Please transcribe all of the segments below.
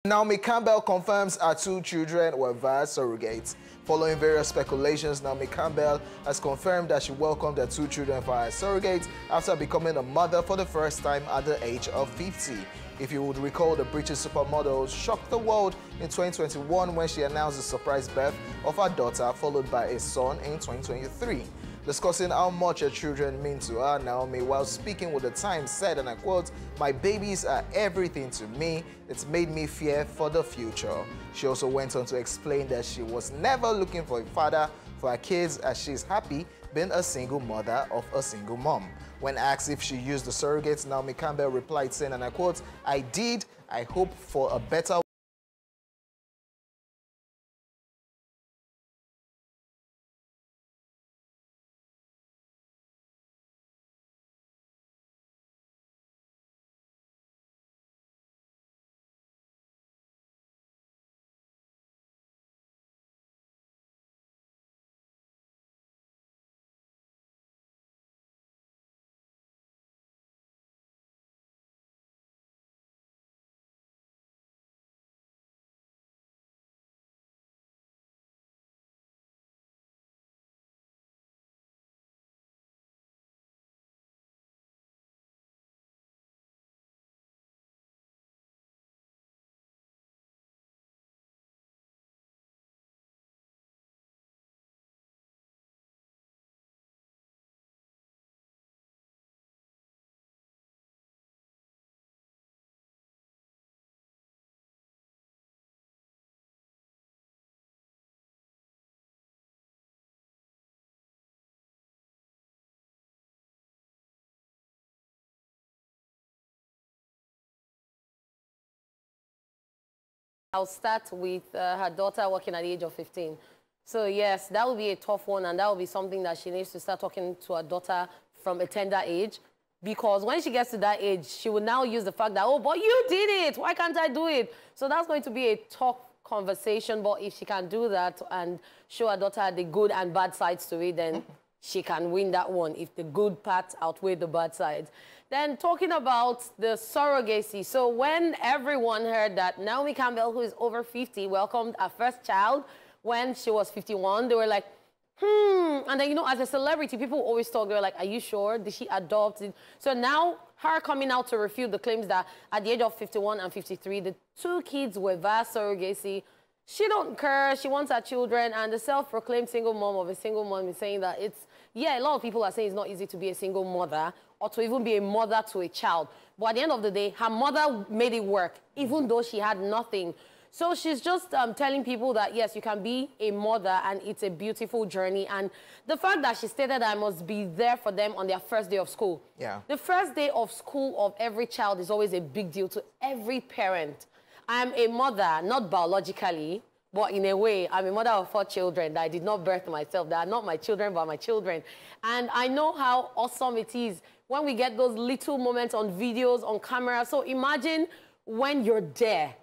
Naomi Campbell confirms her 2 children were via surrogates. Following various speculations, Naomi Campbell has confirmed that she welcomed her 2 children via surrogates after becoming a mother for the first time at the age of 50. If you would recall, the British supermodel shocked the world in 2021 when she announced the surprise birth of her daughter, followed by a son in 2023. Discussing how much her children mean to her, Naomi, while speaking with the Times, said, and I quote, "My babies are everything to me. It's made me fear for the future." She also went on to explain that she was never looking for a father for her kids, as she is happy being a single mother of a single mom. When asked if she used the surrogates, Naomi Campbell replied saying, and I quote, "I did. I hope for a better I'll start with her daughter working at the age of 15. So yes, that will be a tough one, and that will be something that she needs to start talking to her daughter from a tender age. Because when she gets to that age, she will now use the fact that, oh, but you did it, why can't I do it? So that's going to be a tough conversation, but if she can do that and show her daughter the good and bad sides to it, then she can win that one if the good parts outweigh the bad sides. Then talking about the surrogacy. So when everyone heard that Naomi Campbell, who is over 50, welcomed her first child when she was 51, they were like, And then, you know, as a celebrity, people always talk, they were like, are you sure? Did she adopt? So now her coming out to refute the claims that at the age of 51 and 53, the 2 kids were via surrogacy. She don't care. She wants her children. And the self-proclaimed single mom of a single mom is saying that it's, yeah, a lot of people are saying it's not easy to be a single mother or to even be a mother to a child. But at the end of the day, her mother made it work, even though she had nothing. So she's just telling people that, yes, you can be a mother and it's a beautiful journey. And the fact that she stated I must be there for them on their first day of school. Yeah. The first day of school of every child is always a big deal to every parent. I'm a mother, not biologically, but in a way, I'm a mother of 4 children that I did not birth myself. They are not my children, but my children. And I know how awesome it is when we get those little moments on videos, on camera. So imagine when you're there,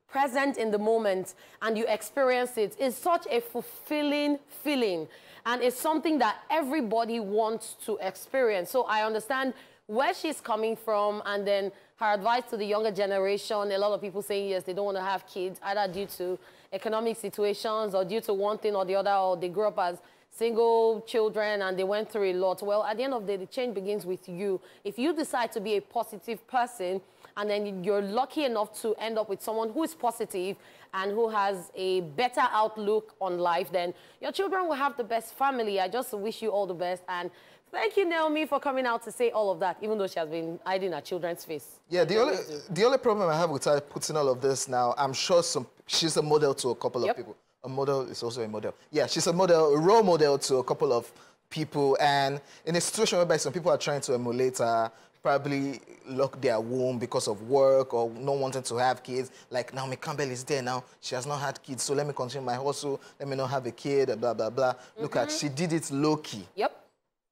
present in the moment, and you experience it. It's such a fulfilling feeling, and it's something that everybody wants to experience. So I understand where she's coming from, and then her advice to the younger generation. A lot of people saying, yes, they don't want to have kids, either due to economic situations or due to one thing or the other, or they grew up as single children and they went through a lot. Well, at the end of the day, the change begins with you. If you decide to be a positive person, and then you're lucky enough to end up with someone who is positive and who has a better outlook on life, then your children will have the best family. I just wish you all the best. And thank you, Naomi, for coming out to say all of that, even though she has been hiding her children's face. Yeah, the only problem I have with her putting all of this now, I'm sure she's a model to a couple of people. A model is also a model. Yeah, she's a model, a role model to a couple of people. And in a situation whereby some people are trying to emulate her, probably lock their womb because of work or not wanting to have kids. Like, Naomi Campbell is there now. She has not had kids, so let me continue my hustle. Let me not have a kid, blah, blah, blah. Look at, she did it low-key. Yep.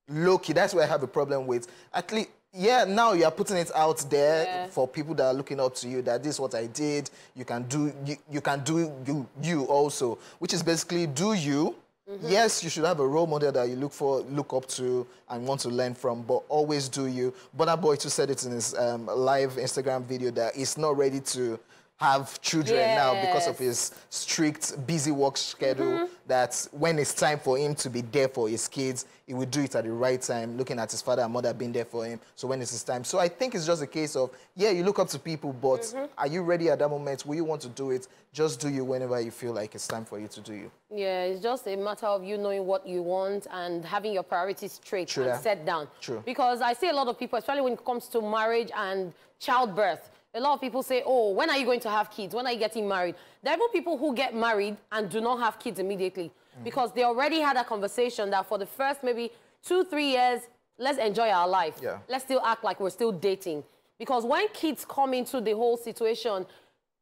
Low-key, that's where I have a problem with. At least, yeah, now you are putting it out there for people that are looking up to you, that this is what I did. You can do, you can do you also, which is basically do you. Yes, you should have a role model that you look up to and want to learn from, but always do you. Burna Boy too said it in his live Instagram video that he's not ready to have children now because of his strict, busy work schedule, that when it's time for him to be there for his kids, he will do it at the right time, looking at his father and mother being there for him. So when it's his time. So I think it's just a case of, yeah, you look up to people, but are you ready at that moment? Will you want to do it? Just do you whenever you feel like it's time for you to do you. Yeah, it's just a matter of you knowing what you want and having your priorities straight and set down. True. Because I see a lot of people, especially when it comes to marriage and childbirth, a lot of people say, oh, when are you going to have kids? When are you getting married? There are even people who get married and do not have kids immediately because they already had a conversation that for the first maybe 2-3 years, let's enjoy our life. Yeah. Let's still act like we're still dating. Because when kids come into the whole situation,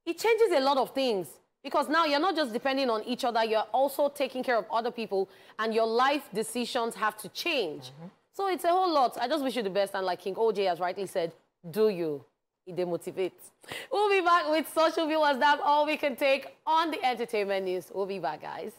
it changes a lot of things. Because now you're not just depending on each other, you're also taking care of other people, and your life decisions have to change. So it's a whole lot. I just wish you the best, and like King OJ has rightly said, do you. It demotivates. We'll be back with social viewers. That's all we can take on the entertainment news. We'll be back, guys.